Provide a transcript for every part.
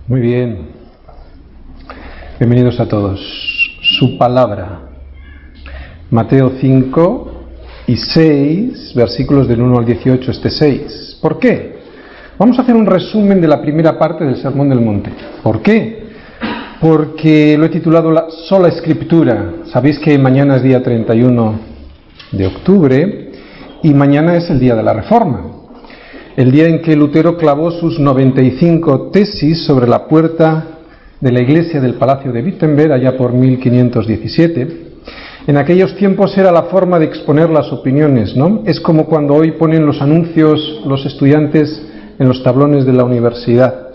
Muy bien. Bienvenidos a todos. Su palabra. Mateo 5 y 6, versículos del 1 al 18, 6. ¿Por qué? Vamos a hacer un resumen de la primera parte del Sermón del Monte. ¿Por qué? Porque lo he titulado La sola escritura. Sabéis que mañana es día 31 de octubre y mañana es el día de la Reforma. El día en que Lutero clavó sus 95 tesis sobre la puerta de la iglesia del Palacio de Wittenberg, allá por 1517. En aquellos tiempos era la forma de exponer las opiniones, ¿no? Es como cuando hoy ponen los anuncios los estudiantes en los tablones de la universidad.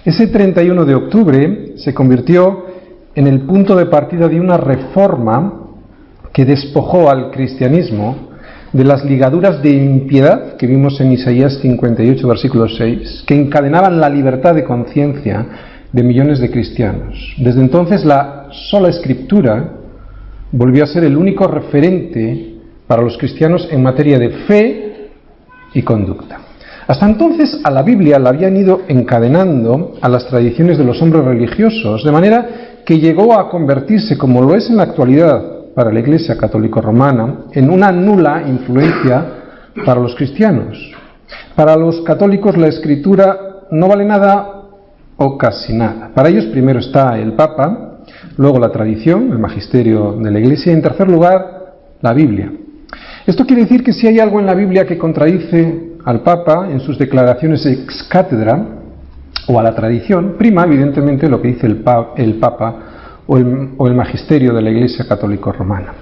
Ese 31 de octubre se convirtió en el punto de partida de una reforma que despojó al cristianismo de las ligaduras de impiedad que vimos en Isaías 58, versículo 6, que encadenaban la libertad de conciencia de millones de cristianos. Desde entonces la sola escritura volvió a ser el único referente para los cristianos en materia de fe y conducta. Hasta entonces a la Biblia la habían ido encadenando a las tradiciones de los hombres religiosos, de manera que llegó a convertirse, como lo es en la actualidad para la Iglesia católico-romana, en una nula influencia para los cristianos. Para los católicos la Escritura no vale nada o casi nada. Para ellos primero está el Papa, luego la tradición, el magisterio de la Iglesia y en tercer lugar la Biblia. Esto quiere decir que si hay algo en la Biblia que contradice al Papa en sus declaraciones ex cátedra o a la tradición, prima evidentemente lo que dice el Papa o el magisterio de la Iglesia católico-romana,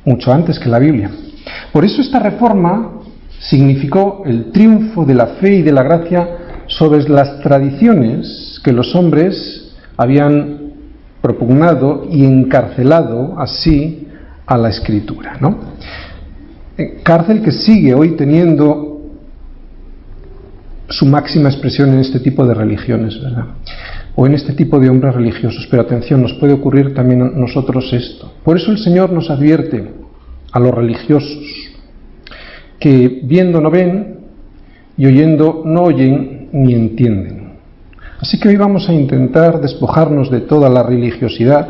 mucho antes que la Biblia. Por eso esta reforma significó el triunfo de la fe y de la gracia sobre las tradiciones que los hombres habían propugnado y encarcelado así a la Escritura, ¿no? Cárcel que sigue hoy teniendo su máxima expresión en este tipo de religiones, ¿verdad? O en este tipo de hombres religiosos. Pero atención, nos puede ocurrir también a nosotros esto. Por eso el Señor nos advierte a los religiosos que viendo no ven y oyendo no oyen ni entienden. Así que hoy vamos a intentar despojarnos de toda la religiosidad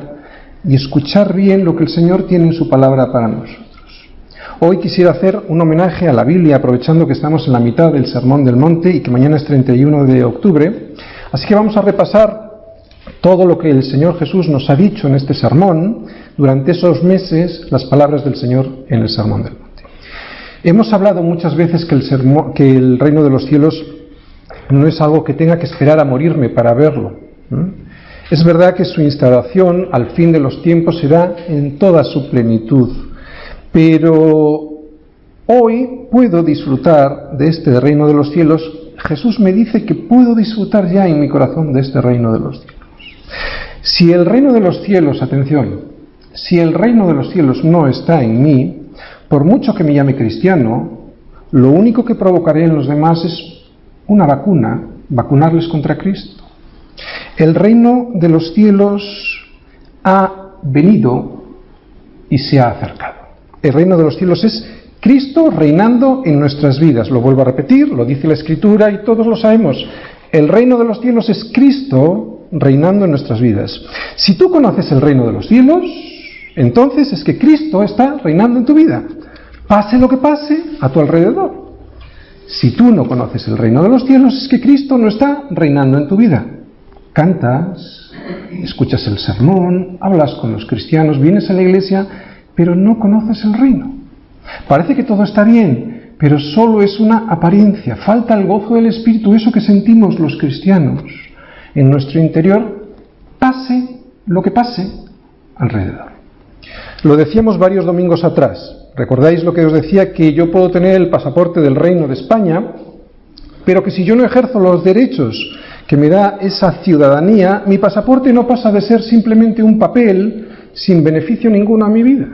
y escuchar bien lo que el Señor tiene en su palabra para nosotros. Hoy quisiera hacer un homenaje a la Biblia, aprovechando que estamos en la mitad del Sermón del Monte y que mañana es 31 de octubre. Así que vamos a repasar todo lo que el Señor Jesús nos ha dicho en este sermón durante esos meses, las palabras del Señor en el Sermón del Monte. Hemos hablado muchas veces que el reino de los cielos no es algo que tenga que esperar a morirme para verlo. Es verdad que su instalación al fin de los tiempos será en toda su plenitud, pero hoy puedo disfrutar de este reino de los cielos. Jesús me dice que puedo disfrutar ya en mi corazón de este reino de los cielos. Si el reino de los cielos, atención, si el reino de los cielos no está en mí, por mucho que me llame cristiano, lo único que provocaré en los demás es una vacuna, vacunarles contra Cristo. El reino de los cielos ha venido y se ha acercado. El reino de los cielos es Cristo reinando en nuestras vidas. Lo vuelvo a repetir, lo dice la Escritura y todos lo sabemos. El reino de los cielos es Cristo reinando en nuestras vidas. Si tú conoces el reino de los cielos, entonces es que Cristo está reinando en tu vida, pase lo que pase a tu alrededor. Si tú no conoces el reino de los cielos, es que Cristo no está reinando en tu vida. Cantas, escuchas el sermón, hablas con los cristianos, vienes a la iglesia, pero no conoces el reino. Parece que todo está bien, pero solo es una apariencia. Falta el gozo del Espíritu, eso que sentimos los cristianos en nuestro interior, pase lo que pase alrededor. Lo decíamos varios domingos atrás. ¿Recordáis lo que os decía? Que yo puedo tener el pasaporte del Reino de España, pero que si yo no ejerzo los derechos que me da esa ciudadanía, mi pasaporte no pasa de ser simplemente un papel sin beneficio ninguno a mi vida.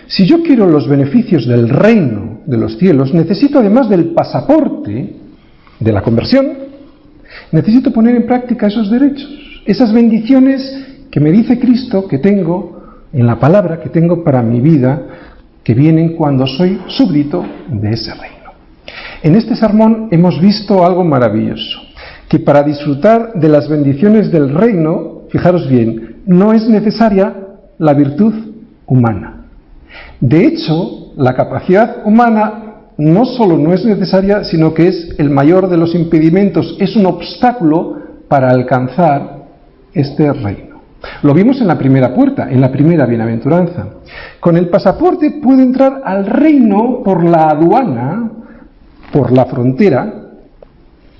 Si yo quiero los beneficios del reino de los cielos, necesito, además del pasaporte de la conversión, necesito poner en práctica esos derechos, esas bendiciones que me dice Cristo que tengo en la palabra que tengo para mi vida, que vienen cuando soy súbdito de ese reino. En este sermón hemos visto algo maravilloso, que para disfrutar de las bendiciones del reino, fijaros bien, no es necesaria la virtud humana. De hecho, la capacidad humana no solo no es necesaria, sino que es el mayor de los impedimentos, es un obstáculo para alcanzar este reino. Lo vimos en la primera puerta, en la primera bienaventuranza. Con el pasaporte puedo entrar al reino por la aduana, por la frontera,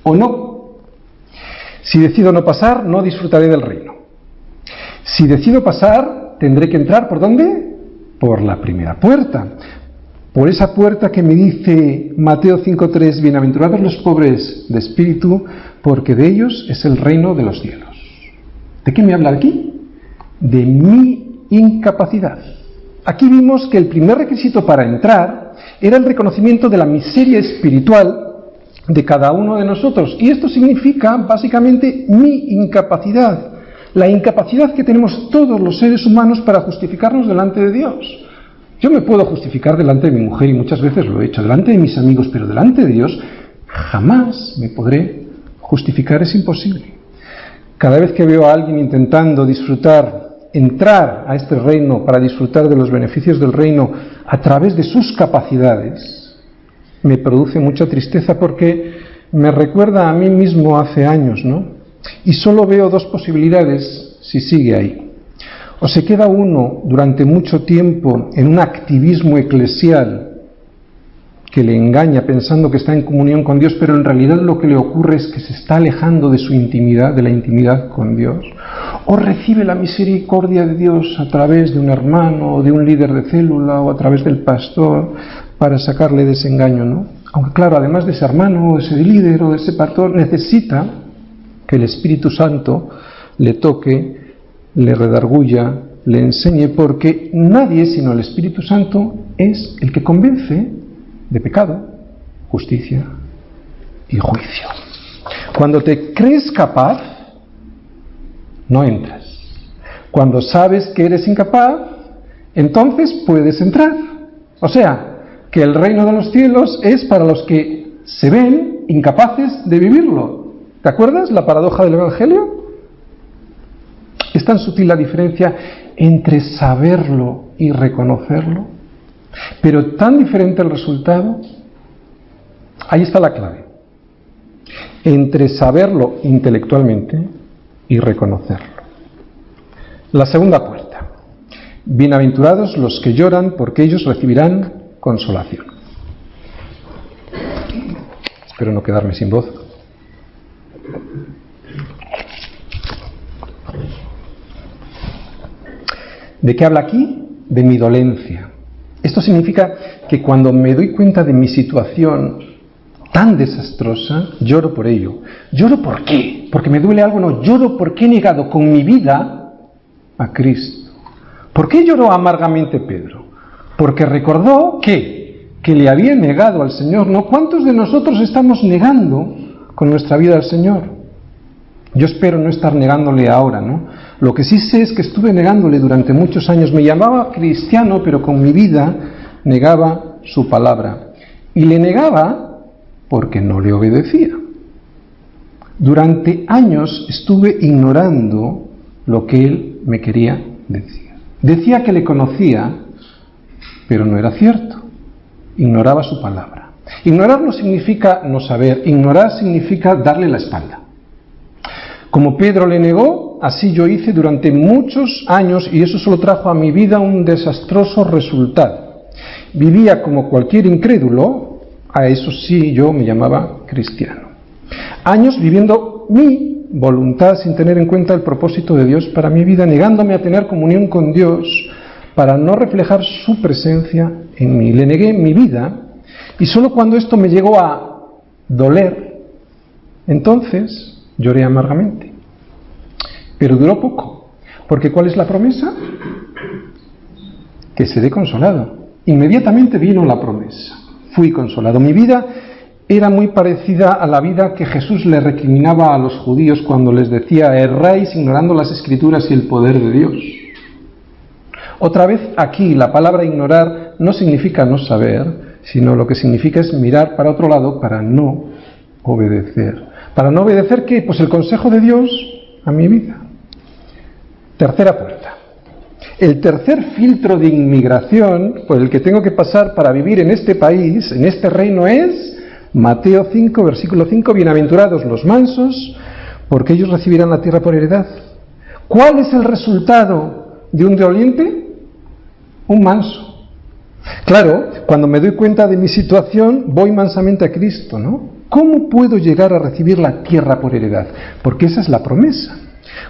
o no. Si decido no pasar, no disfrutaré del reino. Si decido pasar, tendré que entrar, ¿por dónde? Por la primera puerta. Por esa puerta que me dice Mateo 5:3, bienaventurados los pobres de espíritu, porque de ellos es el reino de los cielos. ¿De qué me habla aquí? De mi incapacidad. Aquí vimos que el primer requisito para entrar era el reconocimiento de la miseria espiritual de cada uno de nosotros. Y esto significa, básicamente, mi incapacidad. La incapacidad que tenemos todos los seres humanos para justificarnos delante de Dios. Yo me puedo justificar delante de mi mujer, y muchas veces lo he hecho, delante de mis amigos, pero delante de Dios jamás me podré justificar, es imposible. Cada vez que veo a alguien intentando entrar a este reino para disfrutar de los beneficios del reino a través de sus capacidades, me produce mucha tristeza porque me recuerda a mí mismo hace años, ¿no? Y solo veo dos posibilidades si sigue ahí. O se queda uno durante mucho tiempo en un activismo eclesial que le engaña pensando que está en comunión con Dios, pero en realidad lo que le ocurre es que se está alejando de su intimidad, de la intimidad con Dios. O recibe la misericordia de Dios a través de un hermano, o de un líder de célula, o a través del pastor, para sacarle de ese engaño, ¿no? Aunque claro, además de ese hermano, o de ese líder, o de ese pastor, necesita que el Espíritu Santo le toque, le redarguya, le enseñe, porque nadie sino el Espíritu Santo es el que convence de pecado, justicia y juicio. Cuando te crees capaz, no entras. Cuando sabes que eres incapaz, entonces puedes entrar. O sea, que el reino de los cielos es para los que se ven incapaces de vivirlo. ¿Te acuerdas la paradoja del Evangelio? Es tan sutil la diferencia entre saberlo y reconocerlo, pero tan diferente el resultado. Ahí está la clave. Entre saberlo intelectualmente y reconocerlo. La segunda puerta. Bienaventurados los que lloran, porque ellos recibirán consolación. Espero no quedarme sin voz. ¿De qué habla aquí? De mi dolencia. Esto significa que cuando me doy cuenta de mi situación tan desastrosa, lloro por ello. ¿Lloro por qué? ¿Porque me duele algo? No, lloro porque he negado con mi vida a Cristo. ¿Por qué lloró amargamente Pedro? Porque recordó que le había negado al Señor, ¿no? ¿Cuántos de nosotros estamos negando con nuestra vida al Señor? Yo espero no estar negándole ahora, ¿no? Lo que sí sé es que estuve negándole durante muchos años. Me llamaba cristiano, pero con mi vida negaba su palabra. Y le negaba porque no le obedecía. Durante años estuve ignorando lo que él me quería decir. Decía que le conocía, pero no era cierto. Ignoraba su palabra. Ignorar no significa no saber. Ignorar significa darle la espalda. Como Pedro le negó, así yo hice durante muchos años, y eso solo trajo a mi vida un desastroso resultado. Vivía como cualquier incrédulo, a eso sí yo me llamaba cristiano. Años viviendo mi voluntad sin tener en cuenta el propósito de Dios para mi vida, negándome a tener comunión con Dios para no reflejar su presencia en mí. Le negué mi vida, y solo cuando esto me llegó a doler, entonces lloré amargamente. Pero duró poco, porque ¿cuál es la promesa? Que seré consolado. Inmediatamente vino la promesa. Fui consolado. Mi vida era muy parecida a la vida que Jesús le recriminaba a los judíos cuando les decía: erráis ignorando las Escrituras y el poder de Dios. Otra vez aquí la palabra ignorar no significa no saber, sino lo que significa es mirar para otro lado para no obedecer. Para no obedecer, ¿qué? Pues el consejo de Dios a mi vida. Tercera puerta. El tercer filtro de inmigración por el que tengo que pasar para vivir en este país, en este reino, es Mateo 5, versículo 5, bienaventurados los mansos, porque ellos recibirán la tierra por heredad. ¿Cuál es el resultado de un doliente? Un manso. Claro, cuando me doy cuenta de mi situación, voy mansamente a Cristo, ¿no? ¿Cómo puedo llegar a recibir la tierra por heredad? Porque esa es la promesa.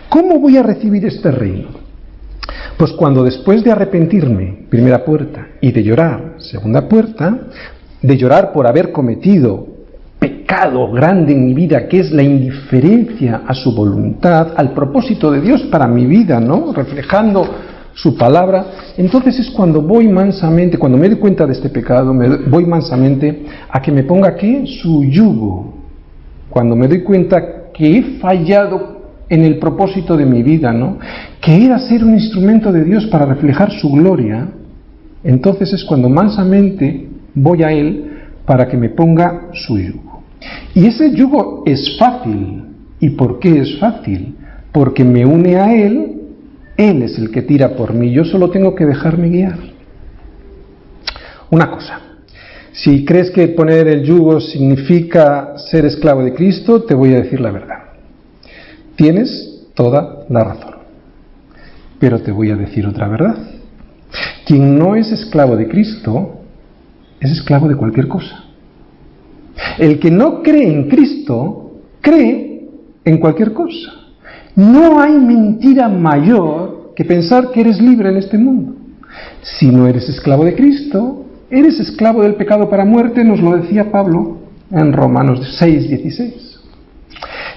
¿Cómo voy a recibir este reino? Pues cuando después de arrepentirme, primera puerta, y de llorar, segunda puerta, de llorar por haber cometido pecado grande en mi vida, que es la indiferencia a su voluntad, al propósito de Dios para mi vida, ¿no? Reflejando su palabra, entonces es cuando voy mansamente, cuando me doy cuenta de este pecado, voy mansamente a que me ponga, ¿qué? Su yugo. Cuando me doy cuenta que he fallado en el propósito de mi vida, ¿no? Que era ser un instrumento de Dios para reflejar su gloria, entonces es cuando mansamente voy a Él para que me ponga su yugo. Y ese yugo es fácil. ¿Y por qué es fácil? Porque me une a Él es el que tira por mí, yo solo tengo que dejarme guiar. Una cosa, si crees que poner el yugo significa ser esclavo de Cristo, te voy a decir la verdad. Tienes toda la razón. Pero te voy a decir otra verdad. Quien no es esclavo de Cristo, es esclavo de cualquier cosa. El que no cree en Cristo, cree en cualquier cosa. No hay mentira mayor que pensar que eres libre en este mundo. Si no eres esclavo de Cristo, eres esclavo del pecado para muerte, nos lo decía Pablo en Romanos 6:16.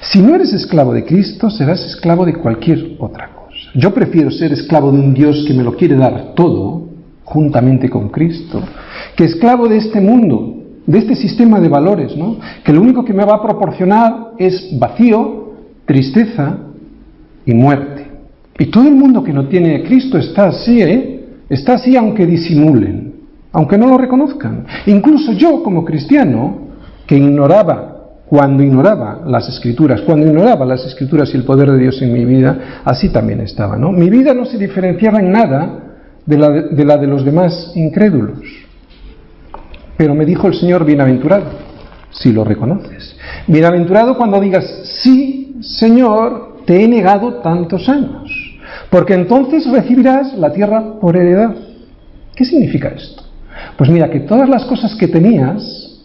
Si no eres esclavo de Cristo, serás esclavo de cualquier otra cosa. Yo prefiero ser esclavo de un Dios que me lo quiere dar todo, juntamente con Cristo, que esclavo de este mundo, de este sistema de valores, ¿no? Que lo único que me va a proporcionar es vacío, tristeza y muerte. Y todo el mundo que no tiene a Cristo está así, Está así aunque disimulen, aunque no lo reconozcan. Incluso yo, como cristiano, que cuando ignoraba las Escrituras y el poder de Dios en mi vida, así también estaba, ¿no? Mi vida no se diferenciaba en nada de la de los demás incrédulos. Pero me dijo el Señor, bienaventurado, si lo reconoces. Bienaventurado cuando digas, sí, Señor, te he negado tantos años, porque entonces recibirás la tierra por heredad. ¿Qué significa esto? Pues mira, que todas las cosas que tenías,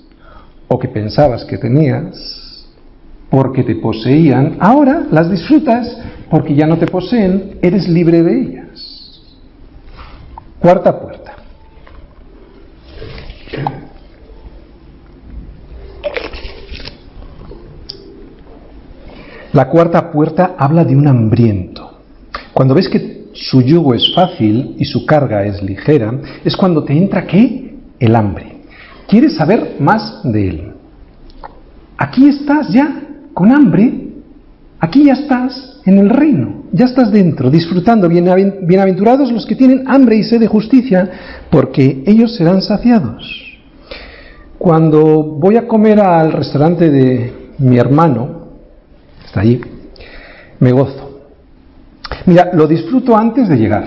o que pensabas que tenías, porque te poseían, ahora las disfrutas porque ya no te poseen, eres libre de ellas. Cuarta puerta. La cuarta puerta habla de un hambriento. Cuando ves que su yugo es fácil y su carga es ligera, es cuando te entra, ¿qué? El hambre. ¿Quieres saber más de Él? Aquí estás ya con hambre, aquí ya estás en el reino, ya estás dentro, disfrutando. Bienaventurados los que tienen hambre y sed de justicia, porque ellos serán saciados. Cuando voy a comer al restaurante de mi hermano, está allí, me gozo. Mira, lo disfruto antes de llegar.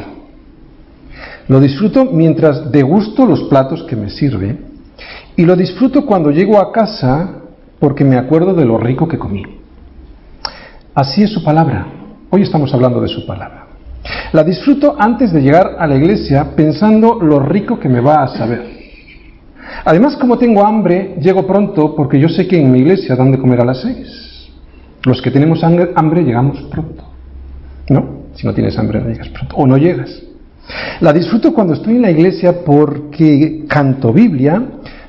Lo disfruto mientras degusto los platos que me sirve. Y lo disfruto cuando llego a casa porque me acuerdo de lo rico que comí. Así es su palabra. Hoy estamos hablando de su palabra. La disfruto antes de llegar a la iglesia pensando lo rico que me va a saber. Además, como tengo hambre, llego pronto porque yo sé que en mi iglesia dan de comer a las 6. Los que tenemos hambre llegamos pronto. ¿No? Si no tienes hambre no llegas pronto. O no llegas. La disfruto cuando estoy en la iglesia porque canto Biblia,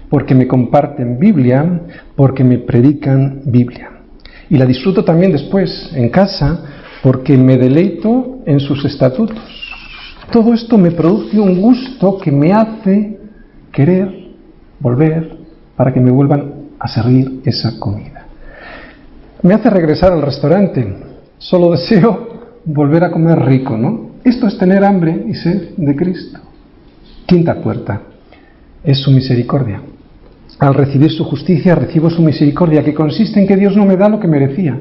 porque me comparten Biblia, porque me predican Biblia. Y la disfruto también después, en casa, porque me deleito en sus estatutos. Todo esto me produce un gusto que me hace querer volver para que me vuelvan a servir esa comida. Me hace regresar al restaurante. Solo deseo volver a comer rico, ¿no? Esto es tener hambre y sed de Cristo. Quinta puerta. Es su misericordia. al recibir su justicia, recibo su misericordia, que consiste en que Dios no me da lo que merecía.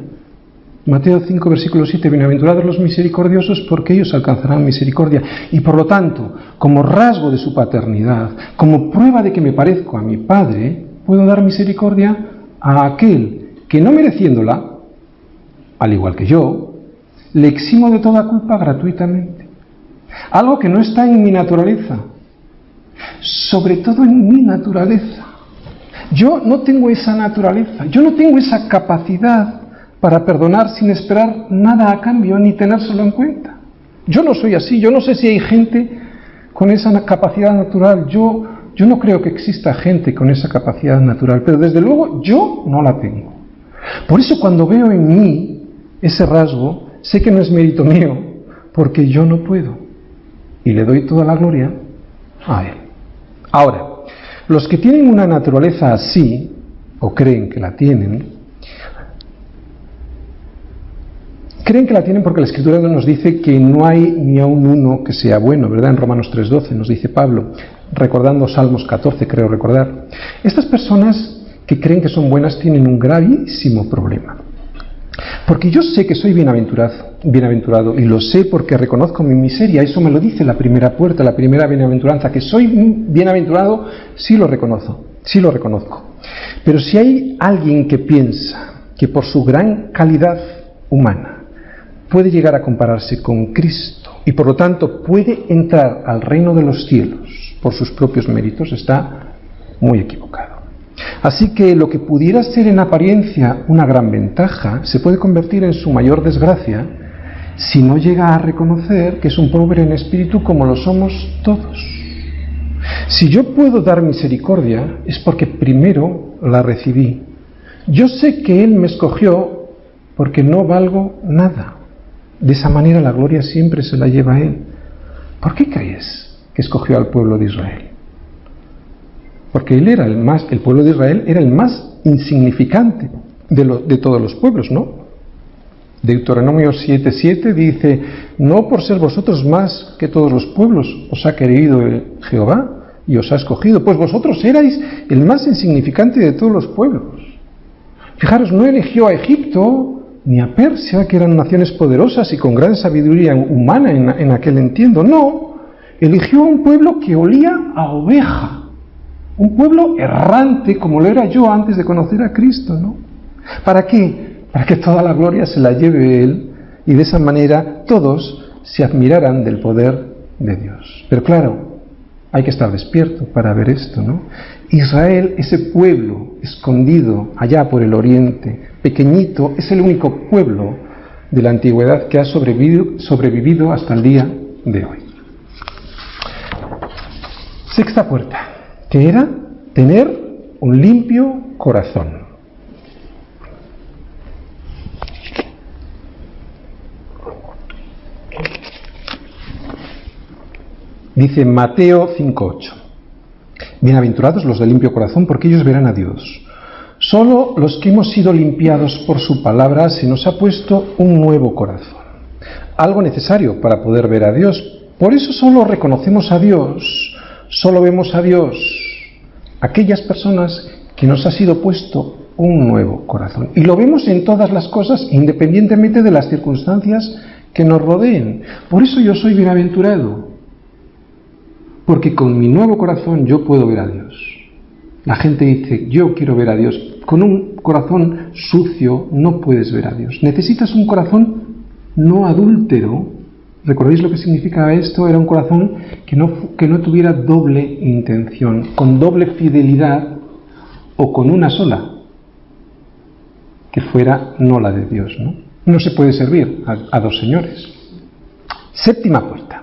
Mateo 5, versículo 7, bienaventurados los misericordiosos porque ellos alcanzarán misericordia. Y por lo tanto, como rasgo de su paternidad, como prueba de que me parezco a mi Padre, puedo dar misericordia a aquel que no mereciéndola, al igual que yo, le eximo de toda culpa gratuitamente. Algo que no está en mi naturaleza, sobre todo en mi naturaleza. Yo no tengo esa naturaleza, yo no tengo esa capacidad para perdonar sin esperar nada a cambio ni tenérselo en cuenta. Yo no soy así, yo no sé si hay gente con esa capacidad natural, yo no creo que exista gente con esa capacidad natural, pero desde luego yo no la tengo. Por eso cuando veo en mí ese rasgo, sé que no es mérito mío, porque yo no puedo, y le doy toda la gloria a Él. Ahora, los que tienen una naturaleza así, o creen que la tienen porque la Escritura nos dice que no hay ni aun uno que sea bueno, ¿verdad? En Romanos 3:12 nos dice Pablo, recordando Salmos 14, creo recordar. Estas personas que creen que son buenas tienen un gravísimo problema. Porque yo sé que soy bienaventurado, y lo sé porque reconozco mi miseria, eso me lo dice la primera puerta, la primera bienaventuranza, que soy bienaventurado, sí lo reconozco. Pero si hay alguien que piensa que por su gran calidad humana puede llegar a compararse con Cristo y por lo tanto puede entrar al reino de los cielos por sus propios méritos, está muy equivocado. Así que lo que pudiera ser en apariencia una gran ventaja se puede convertir en su mayor desgracia si no llega a reconocer que es un pobre en espíritu como lo somos todos. Si yo puedo dar misericordia es porque primero la recibí. Yo sé que Él me escogió porque no valgo nada. De esa manera la gloria siempre se la lleva a Él. ¿Por qué crees que escogió al pueblo de Israel? Porque el pueblo de Israel era el más insignificante de todos los pueblos, ¿no? Deuteronomio 7:7 dice, no por ser vosotros más que todos los pueblos os ha querido Jehová y os ha escogido, pues vosotros erais el más insignificante de todos los pueblos. Fijaros, no eligió a Egipto ni a Persia, que eran naciones poderosas y con gran sabiduría humana en aquel entiendo, no, eligió a un pueblo que olía a oveja. Un pueblo errante como lo era yo antes de conocer a Cristo, ¿no? ¿Para qué? Para que toda la gloria se la lleve Él y de esa manera todos se admiraran del poder de Dios. Pero claro, hay que estar despierto para ver esto, ¿no? Israel, ese pueblo escondido allá por el oriente, pequeñito, es el único pueblo de la antigüedad que ha sobrevivido hasta el día de hoy. Sexta puerta, que era tener un limpio corazón. Dice Mateo 5:8, bienaventurados los de limpio corazón, porque ellos verán a Dios. Solo los que hemos sido limpiados por su palabra se nos ha puesto un nuevo corazón, algo necesario para poder ver a Dios. Por eso solo reconocemos a Dios, solo vemos a Dios, aquellas personas que nos ha sido puesto un nuevo corazón. Y lo vemos en todas las cosas, independientemente de las circunstancias que nos rodeen. Por eso yo soy bienaventurado, porque con mi nuevo corazón yo puedo ver a Dios. La gente dice, yo quiero ver a Dios. Con un corazón sucio no puedes ver a Dios. Necesitas un corazón no adúltero. ¿Recordáis lo que significaba esto? Era un corazón que no tuviera doble intención, con doble fidelidad o con una sola, que fuera no la de Dios, ¿no? No se puede servir a dos señores. Séptima puerta.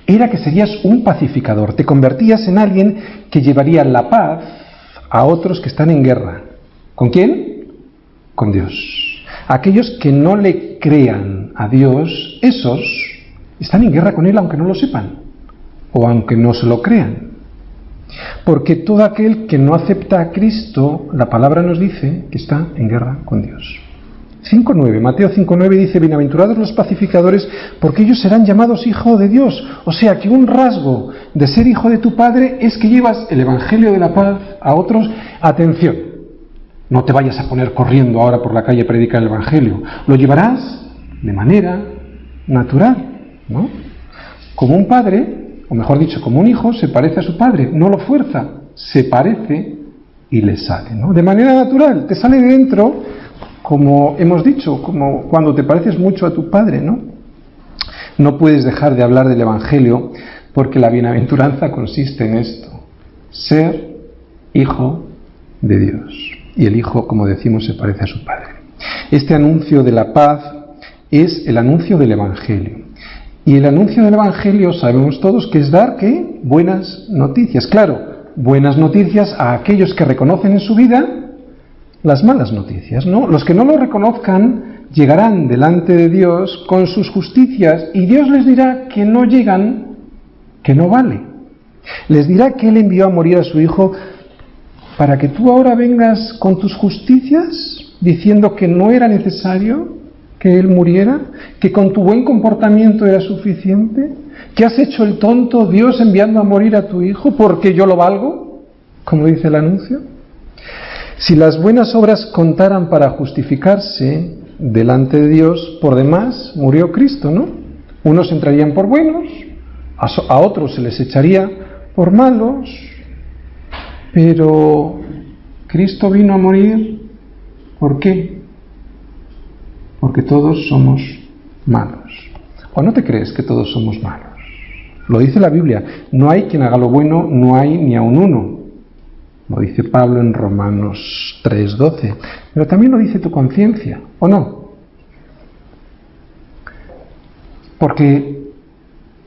Era que serías un pacificador, te convertías en alguien que llevaría la paz a otros que están en guerra. ¿Con quién? Con Dios. Aquellos que no le crean a Dios, esos están en guerra con Él aunque no lo sepan, o aunque no se lo crean. Porque todo aquel que no acepta a Cristo, la palabra nos dice que está en guerra con Dios. 5:9, Mateo 5:9 dice: bienaventurados los pacificadores, porque ellos serán llamados hijos de Dios. O sea que un rasgo de ser hijo de tu Padre es que llevas el Evangelio de la paz a otros. Atención, no te vayas a poner corriendo ahora por la calle a predicar el Evangelio. Lo llevarás de manera natural, ¿no? Como un padre, o mejor dicho, como un hijo se parece a su padre, no lo fuerza, se parece y le sale, ¿no? De manera natural, te sale de dentro, como hemos dicho, como cuando te pareces mucho a tu padre, ¿no? No puedes dejar de hablar del Evangelio, porque la bienaventuranza consiste en esto: ser hijo de Dios. Y el hijo, como decimos, se parece a su padre. Este anuncio de la paz es el anuncio del Evangelio. Y el anuncio del Evangelio sabemos todos que es dar, ¿qué? Buenas noticias. Claro, buenas noticias a aquellos que reconocen en su vida las malas noticias, ¿no? Los que no lo reconozcan llegarán delante de Dios con sus justicias y Dios les dirá que no llegan, que no vale. Les dirá que Él envió a morir a su Hijo para que tú ahora vengas con tus justicias diciendo que no era necesario que Él muriera, que con tu buen comportamiento era suficiente, que has hecho el tonto, Dios enviando a morir a tu Hijo porque yo lo valgo, como dice el anuncio. Si las buenas obras contaran para justificarse delante de Dios, por demás murió Cristo, ¿no? Unos entrarían por buenos, a otros se les echaría por malos, pero Cristo vino a morir, ¿por qué? Porque todos somos malos. ¿O no te crees que todos somos malos? Lo dice la Biblia, no hay quien haga lo bueno, no hay ni aun uno. Lo dice Pablo en Romanos 3:12. Pero también lo dice tu conciencia, ¿o no? Porque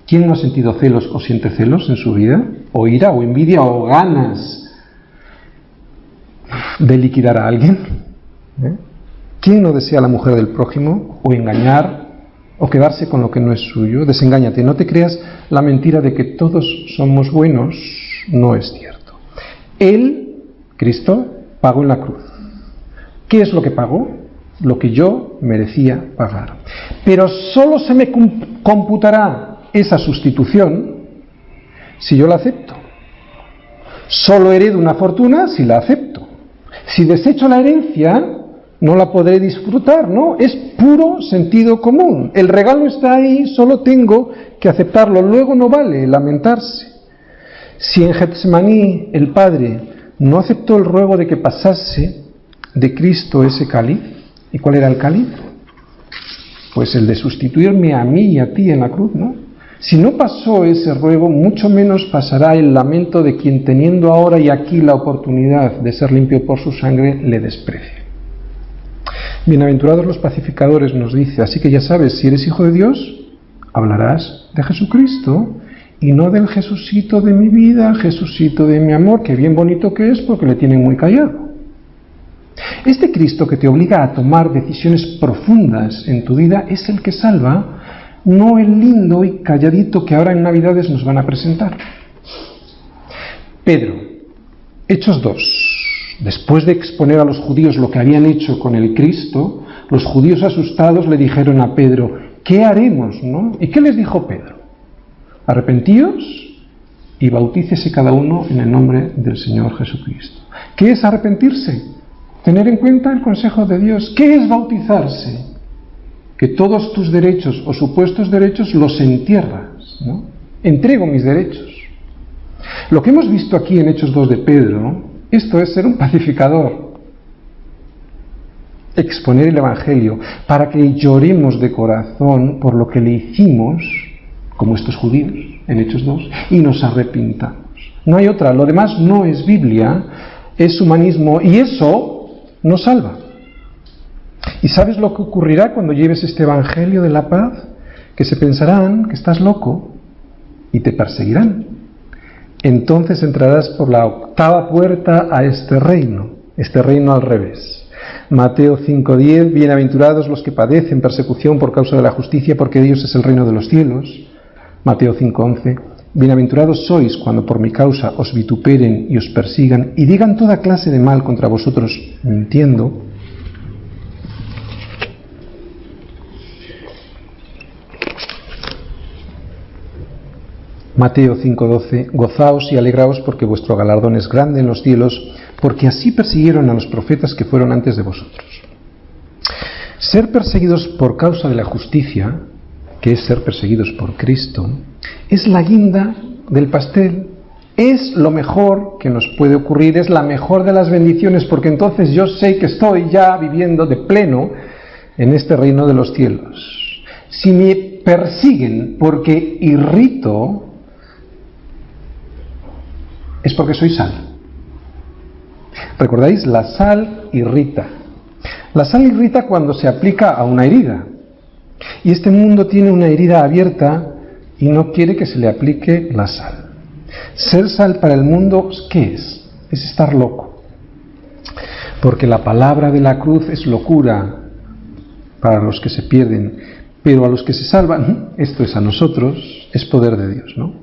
¿quién no ha sentido celos o siente celos en su vida? ¿O ira, o envidia, o ganas de liquidar a alguien? ¿Quién no desea a la mujer del prójimo, o engañar, o quedarse con lo que no es suyo? Desengáñate, no te creas la mentira de que todos somos buenos, no es cierto. Él, Cristo, pagó en la cruz. ¿Qué es lo que pagó? Lo que yo merecía pagar. Pero solo se me computará esa sustitución si yo la acepto. Solo heredo una fortuna si la acepto. Si desecho la herencia, no la podré disfrutar, ¿no? Es puro sentido común. El regalo está ahí, solo tengo que aceptarlo. Luego no vale lamentarse. Si en Getsemaní el Padre no aceptó el ruego de que pasase de Cristo ese cáliz, ¿y cuál era el cáliz? Pues el de sustituirme a mí y a ti en la cruz, ¿no? Si no pasó ese ruego, mucho menos pasará el lamento de quien, teniendo ahora y aquí la oportunidad de ser limpio por su sangre, le desprecia. Bienaventurados los pacificadores, nos dice, así que ya sabes, si eres hijo de Dios, hablarás de Jesucristo y no del Jesucito de mi vida, Jesucito de mi amor, que bien bonito que es porque le tienen muy callado. Este Cristo que te obliga a tomar decisiones profundas en tu vida es el que salva, no el lindo y calladito que ahora en Navidades nos van a presentar. Pedro, Hechos 2. Después de exponer a los judíos lo que habían hecho con el Cristo, los judíos asustados le dijeron a Pedro, ¿qué haremos, no? ¿Y qué les dijo Pedro? Arrepentíos y bautícese cada uno en el nombre del Señor Jesucristo. ¿Qué es arrepentirse? Tener en cuenta el consejo de Dios. ¿Qué es bautizarse? Que todos tus derechos o supuestos derechos los entierras, ¿no? Entrego mis derechos. Lo que hemos visto aquí en Hechos 2 de Pedro, esto es ser un pacificador. Exponer el Evangelio para que lloremos de corazón por lo que le hicimos, como estos judíos, en Hechos 2, y nos arrepintamos. No hay otra, lo demás no es Biblia, es humanismo, y eso nos salva. ¿Y sabes lo que ocurrirá cuando lleves este Evangelio de la paz? Que se pensarán que estás loco y te perseguirán. Entonces entrarás por la octava puerta a este reino al revés. Mateo 5:10, bienaventurados los que padecen persecución por causa de la justicia, porque de ellos es el reino de los cielos. Mateo 5:11, bienaventurados sois cuando por mi causa os vituperen y os persigan y digan toda clase de mal contra vosotros mintiendo. Mateo 5:12, gozaos y alegraos porque vuestro galardón es grande en los cielos, porque así persiguieron a los profetas que fueron antes de vosotros. Ser perseguidos por causa de la justicia, que es ser perseguidos por Cristo, es la guinda del pastel, es lo mejor que nos puede ocurrir, es la mejor de las bendiciones, porque entonces yo sé que estoy ya viviendo de pleno en este reino de los cielos. Si me persiguen porque irrito, es porque soy sal. ¿Recordáis? La sal irrita. La sal irrita cuando se aplica a una herida. Y este mundo tiene una herida abierta y no quiere que se le aplique la sal. Ser sal para el mundo, ¿qué es? Es estar loco. Porque la palabra de la cruz es locura para los que se pierden, pero a los que se salvan, esto es a nosotros, es poder de Dios, ¿no?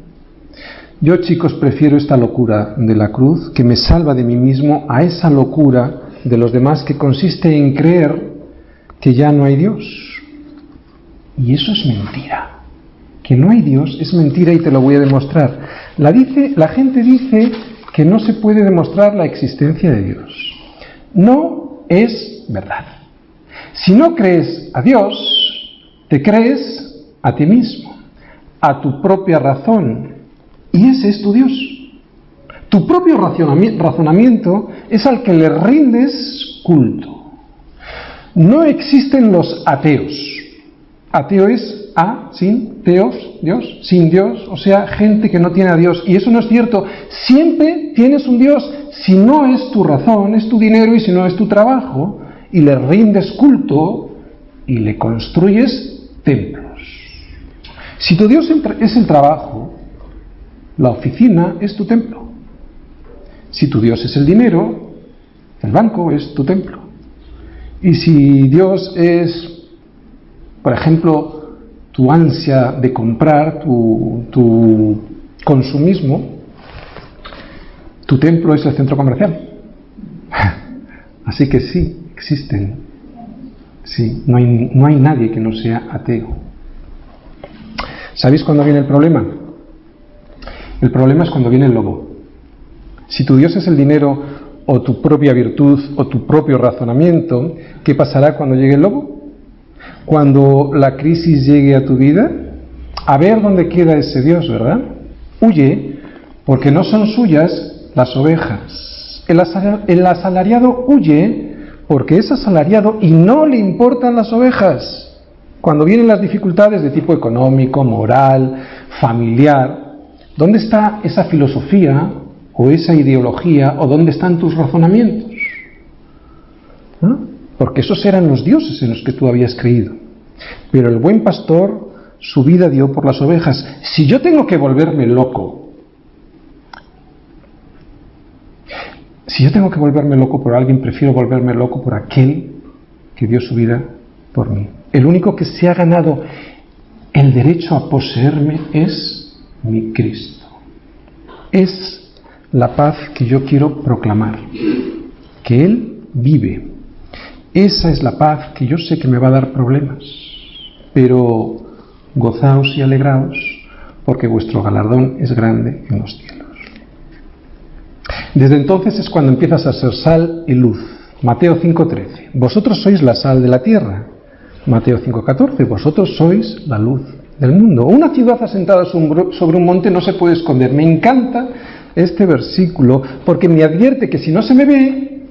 Yo, chicos, prefiero esta locura de la cruz, que me salva de mí mismo, a esa locura de los demás que consiste en creer que ya no hay Dios. Y eso es mentira. Que no hay Dios es mentira y te lo voy a demostrar. La gente dice que no se puede demostrar la existencia de Dios. No es verdad. Si no crees a Dios, te crees a ti mismo, a tu propia razón. Y ese es tu Dios. Tu propio razonamiento es al que le rindes culto. No existen los ateos. Ateo es a, sin, teos, Dios, sin Dios, o sea, gente que no tiene a Dios. Y eso no es cierto. Siempre tienes un Dios, si no es tu razón, es tu dinero, y si no es tu trabajo, y le rindes culto y le construyes templos. Si tu Dios es el trabajo, la oficina es tu templo. Si tu Dios es el dinero, el banco es tu templo. Y si Dios es, por ejemplo, tu ansia de comprar, tu consumismo, tu templo es el centro comercial. Así que sí, existen. Sí, no hay nadie que no sea ateo. ¿Sabéis cuándo viene el problema? El problema es cuando viene el lobo. Si tu Dios es el dinero, o tu propia virtud, o tu propio razonamiento, ¿qué pasará cuando llegue el lobo? Cuando la crisis llegue a tu vida, a ver dónde queda ese Dios, ¿verdad? Huye, porque no son suyas las ovejas. El asalariado huye porque es asalariado y no le importan las ovejas. Cuando vienen las dificultades de tipo económico, moral, familiar, ¿dónde está esa filosofía o esa ideología o dónde están tus razonamientos? ¿No? Porque esos eran los dioses en los que tú habías creído. Pero el buen pastor su vida dio por las ovejas. Si yo tengo que volverme loco, por alguien, prefiero volverme loco por aquel que dio su vida por mí. El único que se ha ganado el derecho a poseerme es mi Cristo. Es la paz que yo quiero proclamar, que Él vive. Esa es la paz que yo sé que me va a dar problemas, pero gozaos y alegraos, porque vuestro galardón es grande en los cielos. Desde entonces es cuando empiezas a ser sal y luz. Mateo 5:13. Vosotros sois la sal de la tierra. Mateo 5:14. Vosotros sois la luz del mundo. Una ciudad asentada sobre un monte no se puede esconder. Me encanta este versículo porque me advierte que si no se me ve,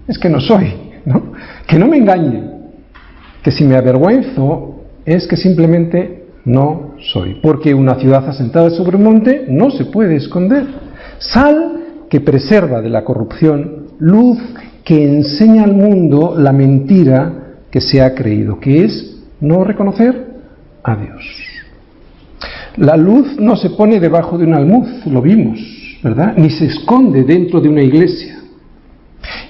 es que no soy, ¿no? Que no me engañe. Que si me avergüenzo, es que simplemente no soy. Porque una ciudad asentada sobre un monte no se puede esconder. Sal que preserva de la corrupción, luz que enseña al mundo la mentira que se ha creído, que es no reconocer a Dios. La luz no se pone debajo de un almud, lo vimos, ¿verdad? Ni se esconde dentro de una iglesia.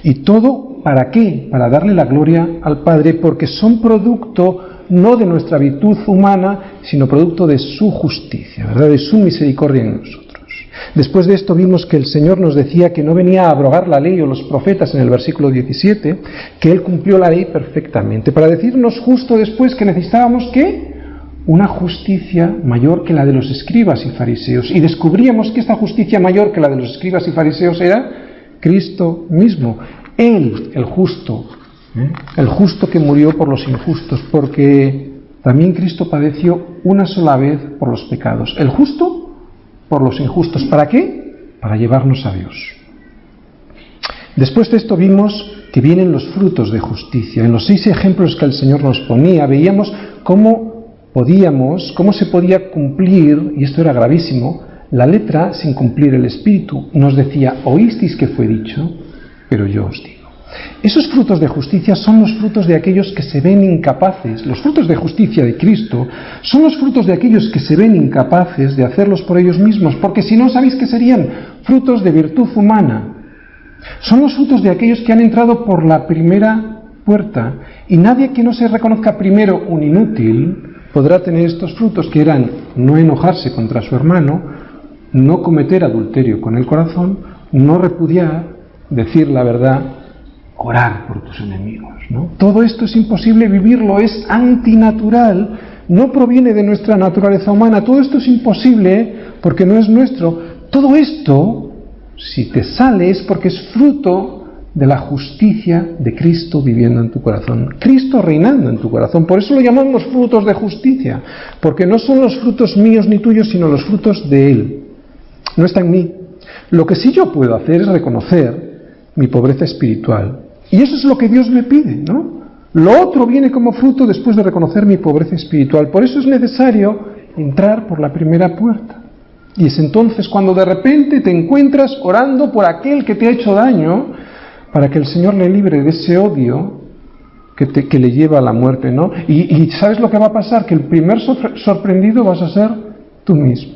¿Y todo para qué? Para darle la gloria al Padre, porque son producto no de nuestra virtud humana, sino producto de su justicia, ¿verdad? De su misericordia en nosotros. Después de esto vimos que el Señor nos decía que no venía a abrogar la ley o los profetas en el versículo 17, que Él cumplió la ley perfectamente, para decirnos justo después que necesitábamos, ¿qué? una justicia mayor que la de los escribas y fariseos. Y descubríamos que esta justicia mayor que la de los escribas y fariseos era Cristo mismo. Él, el justo que murió por los injustos, porque también Cristo padeció una sola vez por los pecados. El justo por los injustos. ¿Para qué? Para llevarnos a Dios. Después de esto vimos que vienen los frutos de justicia. En los 6 ejemplos que el Señor nos ponía, veíamos cómo se podía cumplir, y esto era gravísimo, la letra sin cumplir el espíritu. Nos decía, oísteis que fue dicho, pero yo os digo. Esos frutos de justicia son los frutos de aquellos que se ven incapaces. Los frutos de justicia de Cristo son los frutos de aquellos que se ven incapaces de hacerlos por ellos mismos, porque si no, ¿sabéis qué serían? Frutos de virtud humana. Son los frutos de aquellos que han entrado por la primera puerta, y nadie que no se reconozca primero un inútil podrá tener estos frutos, que eran no enojarse contra su hermano, no cometer adulterio con el corazón, no repudiar, decir la verdad, orar por tus enemigos, ¿no? Todo esto es imposible vivirlo, es antinatural, no proviene de nuestra naturaleza humana. Todo esto es imposible porque no es nuestro. Todo esto, si te sale, es porque es fruto de la justicia de Cristo viviendo en tu corazón, Cristo reinando en tu corazón. Por eso lo llamamos frutos de justicia, porque no son los frutos míos ni tuyos, sino los frutos de Él. No está en mí. Lo que sí yo puedo hacer es reconocer mi pobreza espiritual, y eso es lo que Dios me pide, ¿no? Lo otro viene como fruto después de reconocer mi pobreza espiritual. Por eso es necesario entrar por la primera puerta. Y es entonces cuando de repente te encuentras orando por aquel que te ha hecho daño, para que el Señor le libre de ese odio que le lleva a la muerte, ¿no? Y ¿sabes lo que va a pasar? Que el primer sorprendido vas a ser tú mismo.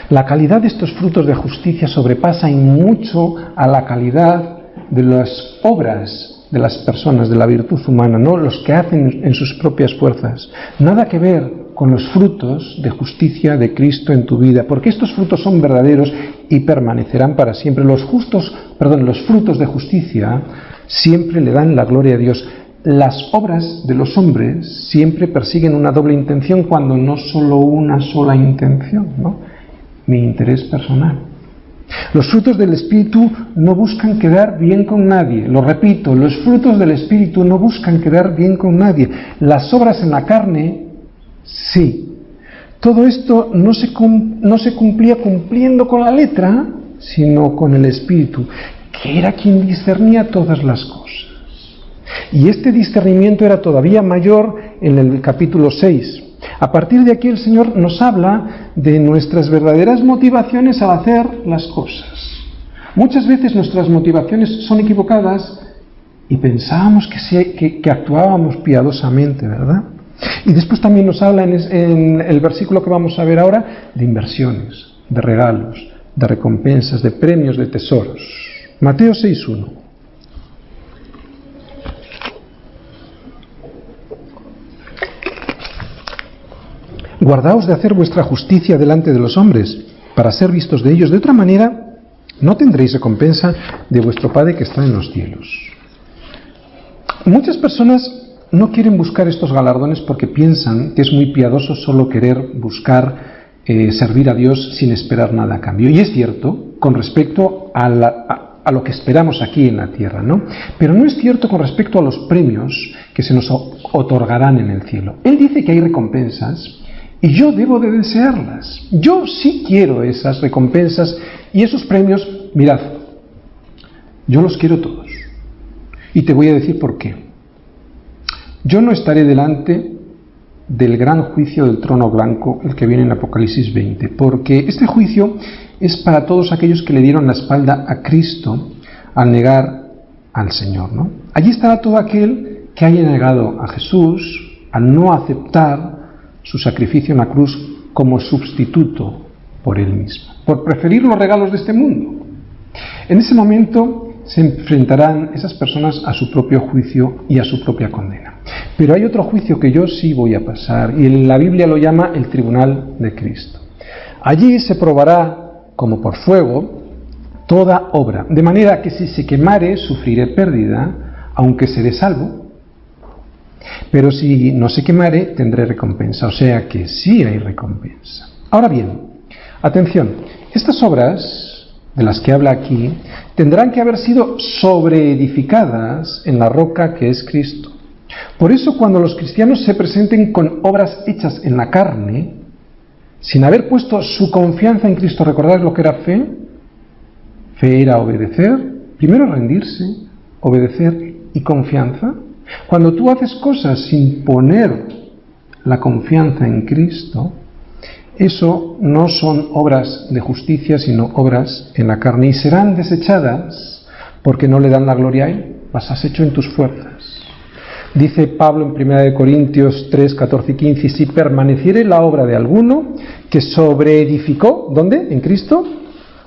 La calidad de estos frutos de justicia sobrepasa en mucho a la calidad de las obras de las personas, de la virtud humana, ¿no? Los que hacen en sus propias fuerzas. Nada que ver con los frutos de justicia de Cristo en tu vida, porque estos frutos son verdaderos y permanecerán para siempre. Los frutos de justicia siempre le dan la gloria a Dios. Las obras de los hombres siempre persiguen una doble intención, cuando no solo una sola intención, ¿no? Mi interés personal. Los frutos del Espíritu no buscan quedar bien con nadie. Lo repito, los frutos del Espíritu no buscan quedar bien con nadie. Las obras en la carne, sí. Todo esto no se cumplía cumpliendo con la letra, sino con el Espíritu, que era quien discernía todas las cosas. Y este discernimiento era todavía mayor en el capítulo 6. A partir de aquí el Señor nos habla de nuestras verdaderas motivaciones al hacer las cosas. Muchas veces nuestras motivaciones son equivocadas y pensábamos que actuábamos piadosamente, ¿verdad? Y después también nos habla en el versículo que vamos a ver ahora de inversiones, de regalos, de recompensas, de premios, de tesoros. Mateo 6:1. Guardaos de hacer vuestra justicia delante de los hombres, para ser vistos de ellos. De otra manera, no tendréis recompensa de vuestro Padre que está en los cielos. Muchas personas no quieren buscar estos galardones porque piensan que es muy piadoso solo querer buscar servir a Dios sin esperar nada a cambio. Y es cierto con respecto a lo que esperamos aquí en la tierra, ¿no? Pero no es cierto con respecto a los premios que se nos otorgarán en el cielo. Él dice que hay recompensas, y yo debo de desearlas. Yo sí quiero esas recompensas y esos premios. Mirad, yo los quiero todos. Y te voy a decir por qué. Yo no estaré delante del gran juicio del trono blanco, el que viene en Apocalipsis 20, porque este juicio es para todos aquellos que le dieron la espalda a Cristo al negar al Señor, ¿no? Allí estará todo aquel que haya negado a Jesús, al no aceptar su sacrificio en la cruz como sustituto por Él mismo, por preferir los regalos de este mundo. En ese momento se enfrentarán esas personas a su propio juicio y a su propia condena. Pero hay otro juicio que yo sí voy a pasar, y la Biblia lo llama el tribunal de Cristo. Allí se probará como por fuego toda obra, de manera que si se quemare sufriré pérdida, aunque seré salvo. Pero si no se quemare, tendré recompensa. O sea que sí hay recompensa. Ahora bien, atención, estas obras de las que habla aquí tendrán que haber sido sobreedificadas en la roca que es Cristo. Por eso cuando los cristianos se presenten con obras hechas en la carne, sin haber puesto su confianza en Cristo, ¿recordad lo que era fe? Fe era obedecer, primero rendirse, obedecer y confianza. Cuando tú haces cosas sin poner la confianza en Cristo, eso no son obras de justicia, sino obras en la carne, y serán desechadas porque no le dan la gloria a Él. Las has hecho en tus fuerzas. Dice Pablo en 1 Corintios 3, 14 y 15, si permaneciere la obra de alguno que sobreedificó, ¿dónde? En Cristo,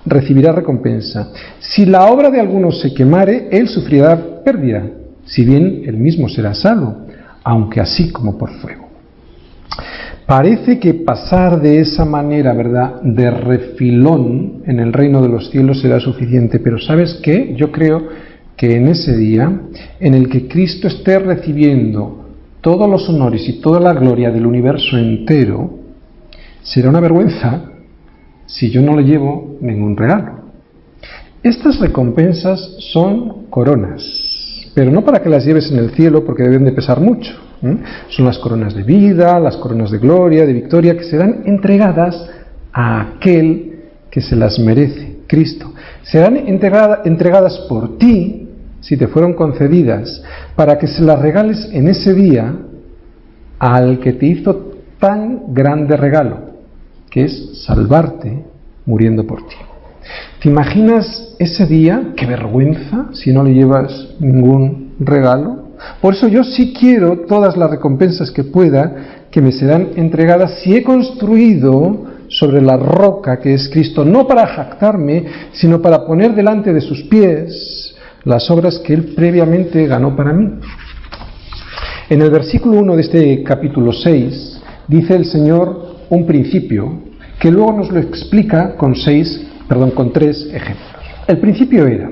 recibirá recompensa. Si la obra de alguno se quemare, él sufrirá pérdida, si bien él mismo será salvo, aunque así como por fuego. Parece que pasar de esa manera, ¿verdad?, de refilón en el reino de los cielos será suficiente, pero ¿sabes qué? Yo creo que en ese día, en el que Cristo esté recibiendo todos los honores y toda la gloria del universo entero, será una vergüenza si yo no le llevo ningún regalo. Estas recompensas son coronas, pero no para que las lleves en el cielo porque deben de pesar mucho. Son las coronas de vida, las coronas de gloria, de victoria, que serán entregadas a aquel que se las merece, Cristo. Serán entregadas por ti, si te fueron concedidas, para que se las regales en ese día al que te hizo tan grande regalo, que es salvarte muriendo por ti. ¿Te imaginas ese día? ¡Qué vergüenza si no le llevas ningún regalo! Por eso yo sí quiero todas las recompensas que pueda, que me serán entregadas si he construido sobre la roca que es Cristo, no para jactarme, sino para poner delante de sus pies las obras que Él previamente ganó para mí. En el versículo 1 de este capítulo 6 dice el Señor un principio que luego nos lo explica con 3 ejemplos. El principio era: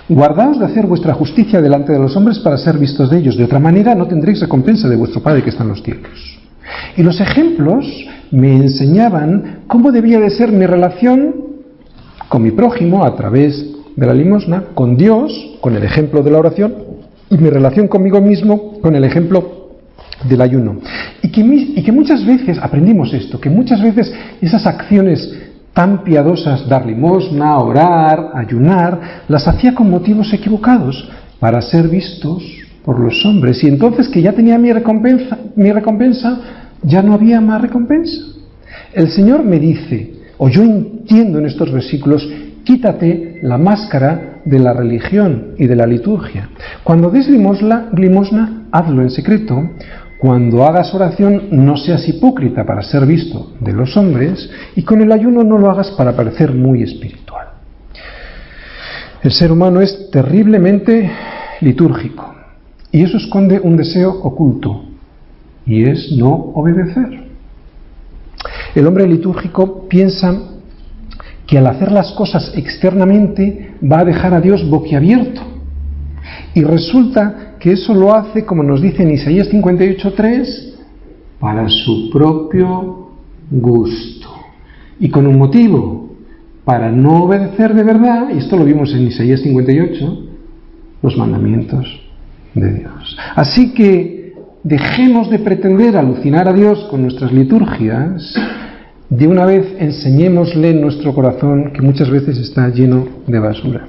guardaos de hacer vuestra justicia delante de los hombres para ser vistos de ellos, de otra manera no tendréis recompensa de vuestro Padre que está en los cielos. Y los ejemplos me enseñaban cómo debía de ser mi relación con mi prójimo a través de la limosna, con Dios, con el ejemplo de la oración, y mi relación conmigo mismo con el ejemplo del ayuno. Y que muchas veces, aprendimos esto, que muchas veces esas acciones tan piadosas, dar limosna, orar, ayunar, las hacía con motivos equivocados, para ser vistos por los hombres. Y entonces que ya tenía mi recompensa, ya no había más recompensa. El Señor me dice, o yo entiendo en estos versículos, quítate la máscara de la religión y de la liturgia. Cuando des limosna, hazlo en secreto. Cuando hagas oración, no seas hipócrita para ser visto de los hombres, y con el ayuno no lo hagas para parecer muy espiritual. El ser humano es terriblemente litúrgico, y eso esconde un deseo oculto, y es no obedecer. El hombre litúrgico piensa que al hacer las cosas externamente va a dejar a Dios boquiabierto. Y resulta que eso lo hace, como nos dice en Isaías 58:3, para su propio gusto. Y con un motivo, para no obedecer de verdad, y esto lo vimos en Isaías 58, los mandamientos de Dios. Así que dejemos de pretender alucinar a Dios con nuestras liturgias. De una vez enseñémosle en nuestro corazón que muchas veces está lleno de basura.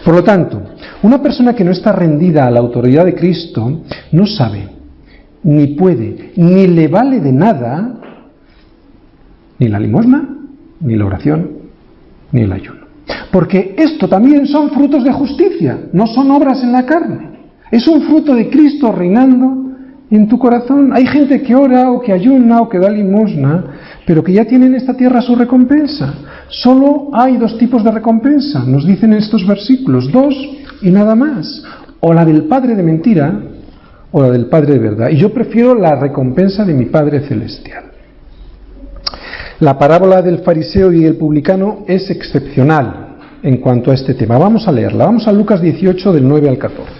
Por lo tanto, una persona que no está rendida a la autoridad de Cristo no sabe, ni puede, ni le vale de nada ni la limosna, ni la oración, ni el ayuno. Porque esto también son frutos de justicia, no son obras en la carne. Es un fruto de Cristo reinando en tu corazón. Hay gente que ora o que ayuna o que da limosna, pero que ya tiene en esta tierra su recompensa. Solo hay 2 tipos de recompensa, nos dicen en estos versículos, 2 y nada más. O la del padre de mentira, o la del padre de verdad. Y yo prefiero la recompensa de mi Padre Celestial. La parábola del fariseo y el publicano es excepcional en cuanto a este tema. Vamos a leerla. Vamos a Lucas 18, del 9 al 14.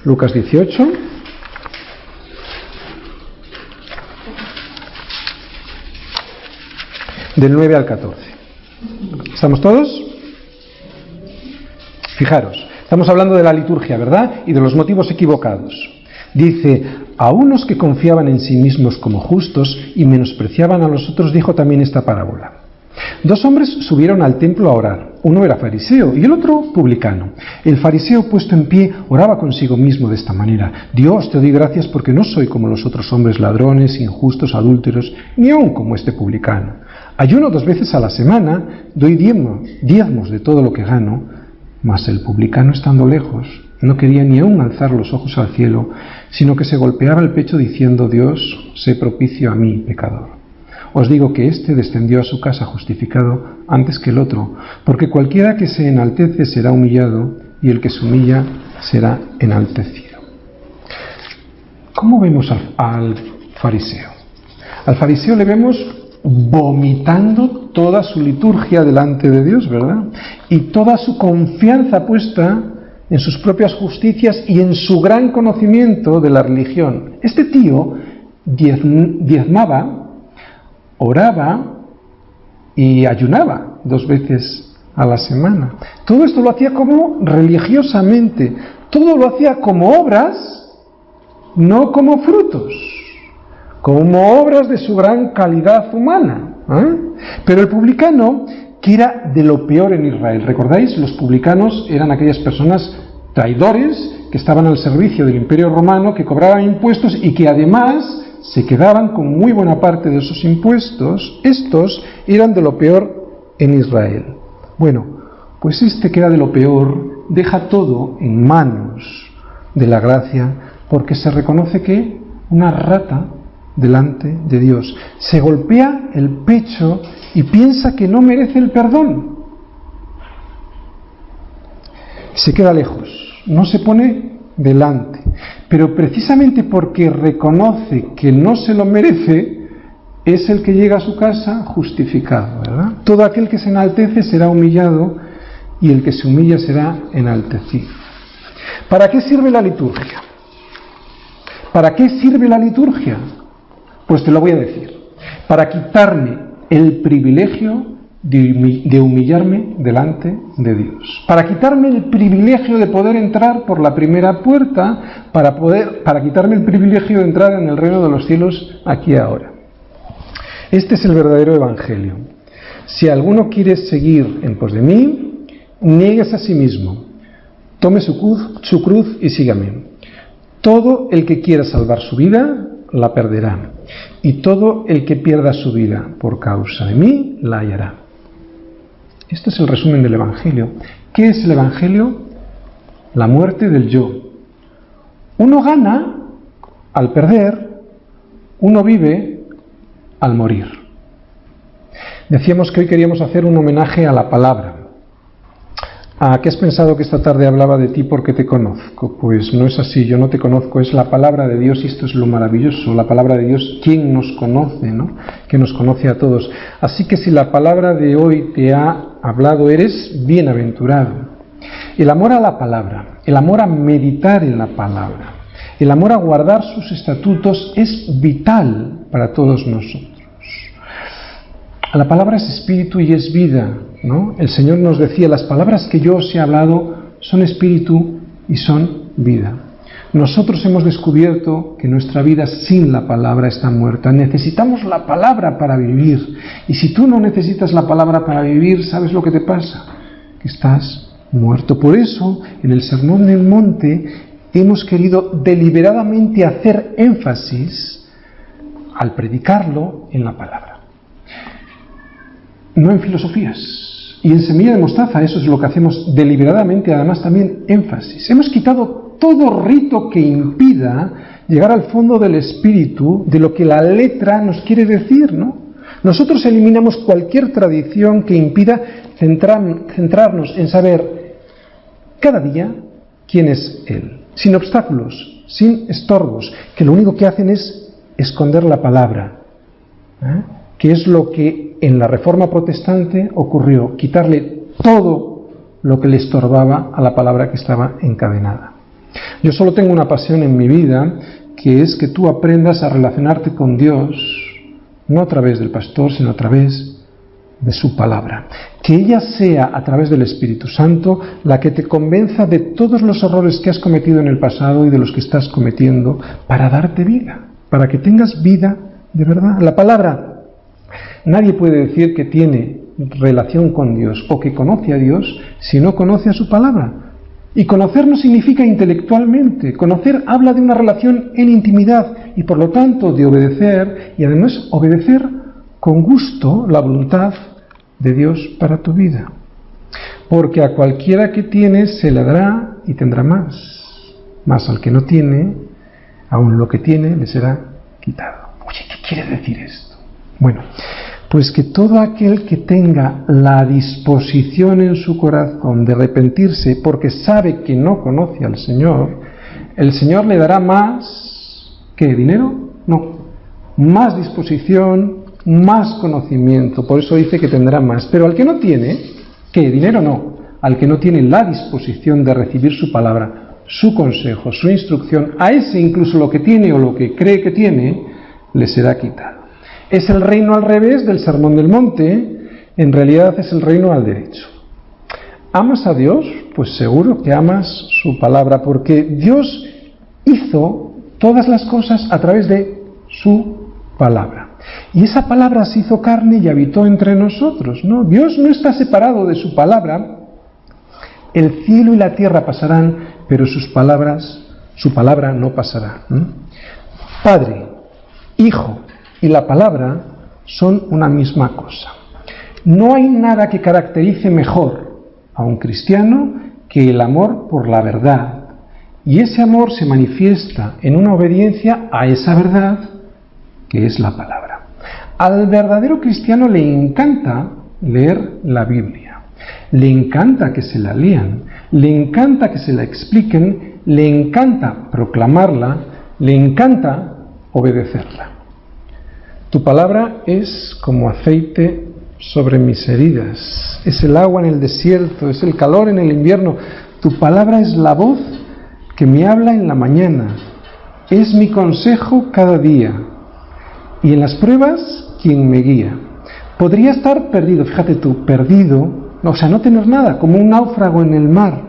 Lucas 18. del 9 al 14. ¿Estamos todos? Fijaros, estamos hablando de la liturgia, ¿verdad? Y de los motivos equivocados. Dice: a unos que confiaban en sí mismos como justos y menospreciaban a los otros, dijo también esta parábola. 2 hombres subieron al templo a orar. Uno era fariseo y el otro publicano. El fariseo, puesto en pie, oraba consigo mismo de esta manera: Dios, te doy gracias porque no soy como los otros hombres, ladrones, injustos, adúlteros, ni aun como este publicano. Ayuno 2 veces a la semana, doy diezmos de todo lo que gano. Mas el publicano, estando lejos, no quería ni aun alzar los ojos al cielo, sino que se golpeaba el pecho diciendo: Dios, sé propicio a mí, pecador. Os digo que éste descendió a su casa justificado antes que el otro, porque cualquiera que se enaltece será humillado, y el que se humilla será enaltecido. ¿Cómo vemos al fariseo? Al fariseo le vemos vomitando toda su liturgia delante de Dios, ¿verdad? Y toda su confianza puesta en sus propias justicias y en su gran conocimiento de la religión. Este tío diezmaba, oraba y ayunaba 2 veces a la semana. Todo esto lo hacía como religiosamente, todo lo hacía como obras, no como frutos, como obras de su gran calidad humana. Pero el publicano, que era de lo peor en Israel, ¿recordáis? Los publicanos eran aquellas personas traidores que estaban al servicio del Imperio Romano, que cobraban impuestos y que además se quedaban con muy buena parte de esos impuestos. Estos eran de lo peor en Israel. Bueno, pues este que era de lo peor deja todo en manos de la gracia, porque se reconoce que una rata delante de Dios, se golpea el pecho y piensa que no merece el perdón. Se queda lejos, no se pone delante, pero precisamente porque reconoce que no se lo merece, es el que llega a su casa justificado, ¿verdad? Todo aquel que se enaltece será humillado y el que se humilla será enaltecido. ¿Para qué sirve la liturgia? ¿Para qué sirve la liturgia? Pues te lo voy a decir. Para quitarme el privilegio de humillarme delante de Dios. Para quitarme el privilegio de poder entrar por la primera puerta, para quitarme el privilegio de entrar en el reino de los cielos aquí ahora. Este es el verdadero evangelio. Si alguno quiere seguir en pos de mí, nieguese a sí mismo, tome su cruz y sígame. Todo el que quiera salvar su vida, la perderá. Y todo el que pierda su vida por causa de mí, la hallará. Este es el resumen del Evangelio. ¿Qué es el Evangelio? La muerte del yo. Uno gana al perder, uno vive al morir. Decíamos que hoy queríamos hacer un homenaje a la palabra. ¿A qué has pensado que esta tarde hablaba de ti porque te conozco? Pues no es así, yo no te conozco, es la palabra de Dios, y esto es lo maravilloso, la palabra de Dios, ¿quién nos conoce, no? Que nos conoce a todos. Así que si la palabra de hoy te ha hablado, eres bienaventurado. El amor a la palabra, el amor a meditar en la palabra, el amor a guardar sus estatutos es vital para todos nosotros. La palabra es espíritu y es vida, ¿no? El Señor nos decía: las palabras que yo os he hablado son espíritu y son vida. Nosotros hemos descubierto que nuestra vida sin la palabra está muerta. Necesitamos la palabra para vivir. Y si tú no necesitas la palabra para vivir, ¿sabes lo que te pasa? Que estás muerto. Por eso, en el Sermón del Monte, hemos querido deliberadamente hacer énfasis al predicarlo en la palabra. No en filosofías. Y en Semilla de Mostaza eso es lo que hacemos deliberadamente, además también énfasis. Hemos quitado todo rito que impida llegar al fondo del espíritu de lo que la letra nos quiere decir, ¿no? Nosotros eliminamos cualquier tradición que impida centrarnos en saber cada día quién es Él, sin obstáculos, sin estorbos, que lo único que hacen es esconder la palabra, que es lo que en la Reforma Protestante ocurrió, quitarle todo lo que le estorbaba a la palabra que estaba encadenada. Yo solo tengo una pasión en mi vida, que es que tú aprendas a relacionarte con Dios, no a través del pastor, sino a través de su palabra. Que ella sea, a través del Espíritu Santo, la que te convenza de todos los errores que has cometido en el pasado y de los que estás cometiendo para darte vida, para que tengas vida de verdad. La palabra, nadie puede decir que tiene relación con Dios o que conoce a Dios si no conoce a su palabra. Y conocer no significa intelectualmente. Conocer habla de una relación en intimidad y por lo tanto de obedecer, y además obedecer con gusto la voluntad de Dios para tu vida. Porque a cualquiera que tiene se le dará y tendrá más. Mas al que no tiene, aun lo que tiene le será quitado. Oye, ¿qué quiere decir esto? Bueno, pues que todo aquel que tenga la disposición en su corazón de arrepentirse porque sabe que no conoce al Señor, el Señor le dará más, ¿qué? ¿Dinero? No, más disposición, más conocimiento. Por eso dice que tendrá más. Pero al que no tiene, ¿qué? ¿Dinero? No. Al que no tiene la disposición de recibir su palabra, su consejo, su instrucción, a ese incluso lo que tiene o lo que cree que tiene, le será quitado. Es el reino al revés del Sermón del Monte, en realidad es el reino al derecho. ¿Amas a Dios? Pues seguro que amas su palabra, porque Dios hizo todas las cosas a través de su palabra. Y esa palabra se hizo carne y habitó entre nosotros, ¿no? Dios no está separado de su palabra. El cielo y la tierra pasarán, pero su palabra no pasará. Padre, Hijo y la palabra son una misma cosa. No hay nada que caracterice mejor a un cristiano que el amor por la verdad. Y ese amor se manifiesta en una obediencia a esa verdad que es la palabra. Al verdadero cristiano le encanta leer la Biblia. Le encanta que se la lean. Le encanta que se la expliquen. Le encanta proclamarla. Le encanta obedecerla. Tu palabra es como aceite sobre mis heridas, es el agua en el desierto, es el calor en el invierno. Tu palabra es la voz que me habla en la mañana, es mi consejo cada día, y en las pruebas quien me guía. Podría estar perdido, fíjate tú, perdido, o sea, no tener nada, como un náufrago en el mar,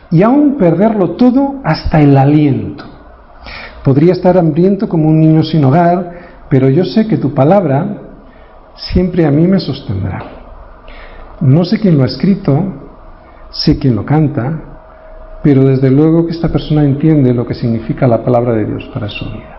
y aún perderlo todo hasta el aliento. Podría estar hambriento como un niño sin hogar, pero yo sé que tu palabra siempre a mí me sostendrá. No sé quién lo ha escrito, sé quién lo canta, pero desde luego que esta persona entiende lo que significa la palabra de Dios para su vida.